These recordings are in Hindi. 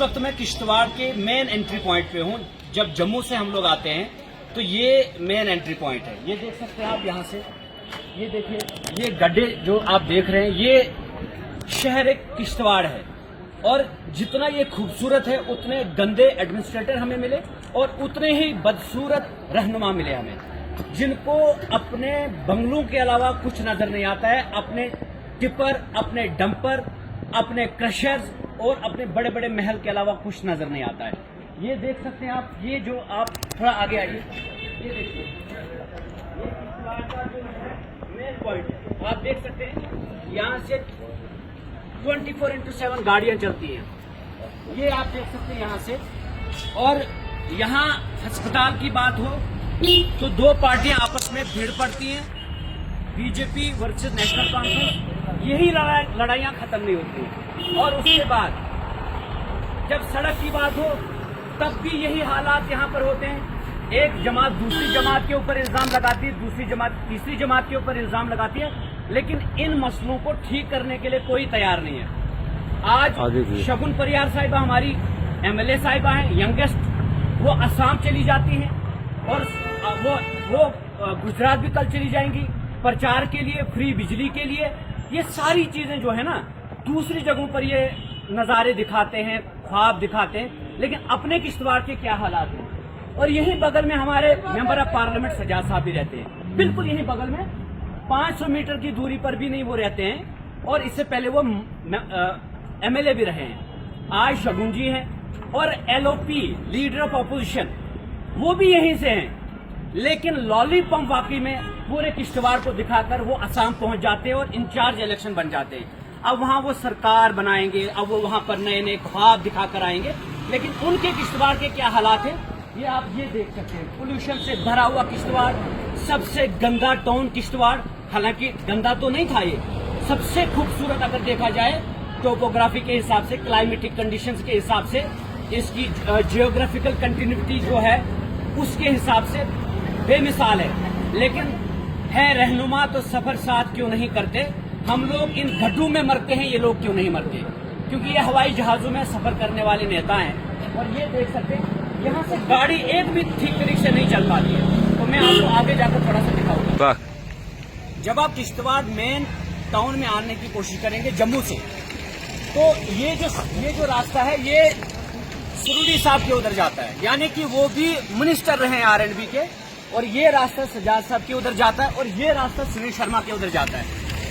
इस वक्त मैं किश्तवाड़ के मेन एंट्री पॉइंट पे हूँ। जब जम्मू से हम लोग आते हैं तो ये मेन एंट्री पॉइंट है। ये देख सकते हैं आप यहाँ से, ये देखिए, ये गड्ढे जो आप देख रहे हैं, ये शहर एक किश्तवाड़ है। और जितना ये खूबसूरत है उतने गंदे एडमिनिस्ट्रेटर हमें मिले और उतने ही बदसूरत रहनुमा मिले हमें, जिनको अपने बंगलों के अलावा कुछ नजर नहीं आता है। अपने टिपर, अपने डंपर, अपने क्रशर्स और अपने बड़े बड़े महल के अलावा कुछ नजर नहीं आता है। ये देख सकते हैं आप, ये जो आप थोड़ा आगे आइए, ये देखिए, ये किश्तवाड़ का जो है मेन पॉइंट है। आप देख सकते हैं यहाँ से 24/7 गाड़ियां चलती हैं। ये आप देख सकते हैं यहाँ से। और यहाँ अस्पताल की बात हो तो दो पार्टियां आपस में भीड़ पड़ती हैं, बीजेपी वर्सेस नेशनल कॉन्फ्रेंस। यही लड़ाइयां खत्म नहीं होती। और उसके बाद जब सड़क की बात हो तब भी यही हालात यहाँ पर होते हैं। एक जमात दूसरी जमात के ऊपर इल्जाम लगाती है, दूसरी जमात तीसरी जमात के ऊपर इल्जाम लगाती है, लेकिन इन मसलों को ठीक करने के लिए कोई तैयार नहीं है। आज शगुन परियार साहिबा हमारी एमएलए साहिबा हैं, यंगेस्ट, वो असम चली जाती हैं और वो गुजरात भी कल चली जाएंगी प्रचार के लिए, फ्री बिजली के लिए। ये सारी चीजें जो है ना, दूसरी जगहों पर ये नजारे दिखाते हैं, ख्वाब दिखाते हैं, लेकिन अपने किश्तवाड़ के क्या हालात हैं। और यही बगल में हमारे मेंबर ऑफ पार्लियामेंट सजाद साहब भी रहते हैं, बिल्कुल यही बगल में, 500 मीटर की दूरी पर भी नहीं वो रहते हैं। और इससे पहले वो एमएलए भी रहे हैं। आज शगुन जी हैं और एलओपी लीडर ऑफ अपोजिशन वो भी यहीं से हैं, लेकिन लॉलीपॉप वाकई में पूरे किश्तवाड़ को दिखाकर वो असम पहुंच जाते हैं और इंचार्ज इलेक्शन बन जाते हैं। अब वहां वो सरकार बनाएंगे, अब वो वहां पर नए नए ख्वाब दिखाकर आएंगे, लेकिन उनके किश्तवाड़ के क्या हालात हैं ये आप ये देख सकते हैं। पोल्यूशन से भरा हुआ किश्तवाड़, सबसे गंदा टाउन किश्तवाड़। हालांकि गंदा तो नहीं था, ये सबसे खूबसूरत अगर देखा जाए टोपोग्राफी के हिसाब से, क्लाइमेटिक कंडीशंस के हिसाब से, इसकी जियोग्राफिकल कंटिन्यूटी जो है उसके हिसाब से बेमिसाल है। लेकिन है रहनुमा तो सफर साथ क्यों नहीं करते। हम लोग इन गड्ढों में मरते हैं, ये लोग क्यों नहीं मरते, क्योंकि ये हवाई जहाजों में सफर करने वाले नेता हैं। और ये देख सकते हैं यहाँ से गाड़ी एक भी ठीक तरीके से नहीं चल पाती है। तो मैं आपको आगे जाकर थोड़ा सा दिखाऊंगा। जब आप किश्तवाड़ मेन टाउन में आने की कोशिश करेंगे जम्मू से, तो ये जो रास्ता है ये सुरुडी साहब के उधर जाता है, यानी कि वो भी मिनिस्टर रहे हैं आरएंडबी के। और ये रास्ता सजाद साहब के उधर जाता है और ये रास्ता सुनील शर्मा के उधर जाता है,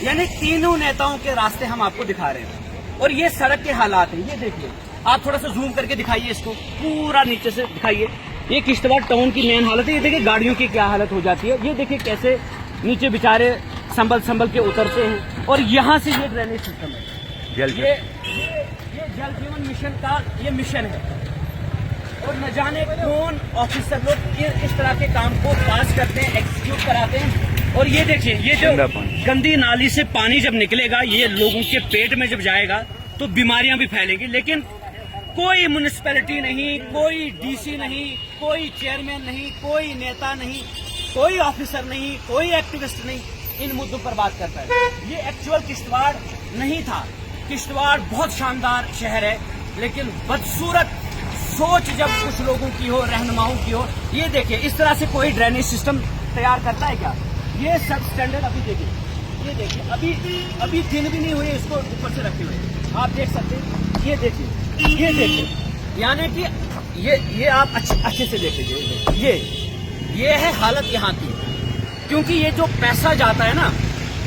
यानी तीनों नेताओं के रास्ते हम आपको दिखा रहे हैं। और ये सड़क के हालात हैं, ये देखिए, आप थोड़ा सा जूम करके दिखाइए इसको, पूरा नीचे से दिखाइए। ये किश्तवाड़ टाउन की मेन हालत है। ये देखिए गाड़ियों की क्या हालत हो जाती है, ये देखिए कैसे नीचे बेचारे संभल के उतरते हैं। और यहाँ से ये ड्रेनेज सिस्टम है, ये जल जीवन मिशन का ये मिशन है। और न जाने कौन ऑफिसर लोग इस तरह के काम को पास करते हैं, एग्जीक्यूट कराते हैं। और ये देखिए, ये जो गंदी नाली से पानी जब निकलेगा, ये लोगों के पेट में जब जाएगा तो बीमारियां भी फैलेंगी। लेकिन कोई म्युनिसिपैलिटी नहीं, कोई डीसी नहीं, कोई चेयरमैन नहीं, कोई नेता नहीं, कोई ऑफिसर नहीं, कोई एक्टिविस्ट नहीं इन मुद्दों पर बात करता है। ये एक्चुअल किश्तवाड़ नहीं था। किश्तवाड़ बहुत शानदार शहर है, लेकिन बदसूरत सोच जब कुछ लोगों की हो, रहनुमाओं की हो। ये देखिए, इस तरह से कोई ड्रेनेज सिस्टम तैयार करता है क्या? ये सब स्टैंडर्ड अभी देखिए, ये देखिए, अभी दिन भी नहीं हुए इसको ऊपर से रखे हुए, आप देख सकते हैं। ये देखिए, यानी कि ये आप अच्छे से देख लीजिए। ये है हालत यहाँ की। क्योंकि ये जो पैसा जाता है ना,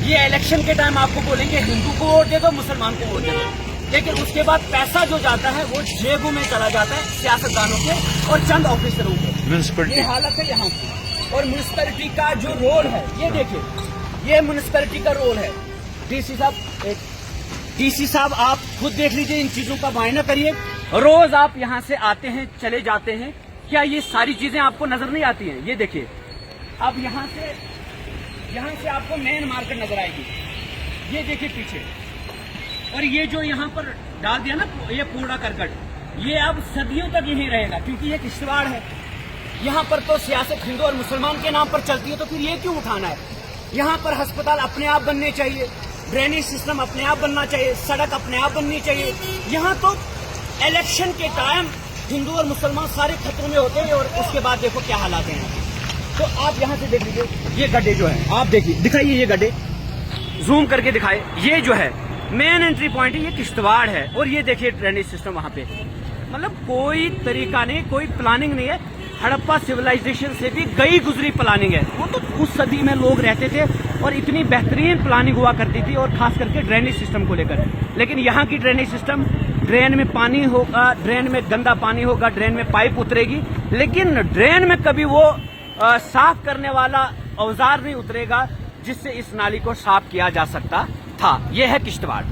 ये इलेक्शन के टाइम आपको बोलेंगे हिंदू को वोट दे दो, मुसलमान को वोट दे दो, लेकिन उसके बाद पैसा जो जाता है वो जेबों में चला जाता है सियासतदानों के और चंद ऑफिसरों के। ये हालत है यहाँ की। और म्युनिसिपैलिटी का जो रोल है, ये देखिए, ये म्युनिसिपैलिटी का रोल है। डीसी साहब आप खुद देख लीजिए, इन चीजों का मुआयना करिए। रोज आप यहाँ से आते हैं, चले जाते हैं, क्या ये सारी चीजें आपको नजर नहीं आती हैं? ये देखिए, अब यहाँ से आपको मेन मार्केट नजर आएगी। ये देखिए पीछे, और ये जो यहाँ पर डाल दिया ना ये कूड़ा करकट, ये अब सदियों तक यहीं रहेगा, क्योंकि ये किश्तवाड़ है। यहाँ पर तो सियासत हिंदू और मुसलमान के नाम पर चलती है, तो फिर ये क्यों उठाना है? यहाँ पर अस्पताल अपने आप बनने चाहिए, ड्रेनेज सिस्टम अपने आप बनना चाहिए, सड़क अपने आप बननी चाहिए। यहाँ तो इलेक्शन के टाइम हिंदू और मुसलमान सारे खतरों में होते हैं और उसके बाद देखो क्या हालात हैं यहाँ के। तो आप यहाँ से देख लीजिए, ये गड्ढे जो है आप देखिए, दिखाइए ये गड्ढे, जूम करके दिखाए। ये जो है मेन एंट्री पॉइंट है, ये किश्तवाड़ है, और ये देखिए ड्रेनेज सिस्टम वहां पे। मतलब कोई तरीका नहीं, कोई प्लानिंग नहीं है। हड़प्पा सिविलाइजेशन से भी गई गुजरी प्लानिंग है। वो तो उस सदी में लोग रहते थे और इतनी बेहतरीन प्लानिंग हुआ करती थी, और खास करके ड्रेनेज सिस्टम को लेकर। लेकिन यहाँ की ड्रेनेज सिस्टम, ड्रेन में पानी होगा, ड्रेन में गंदा पानी होगा, ड्रेन में पाइप उतरेगी, लेकिन ड्रेन में कभी वो साफ करने वाला औजार नहीं उतरेगा जिससे इस नाली को साफ किया जा सकता था। यह है किश्तवाड़।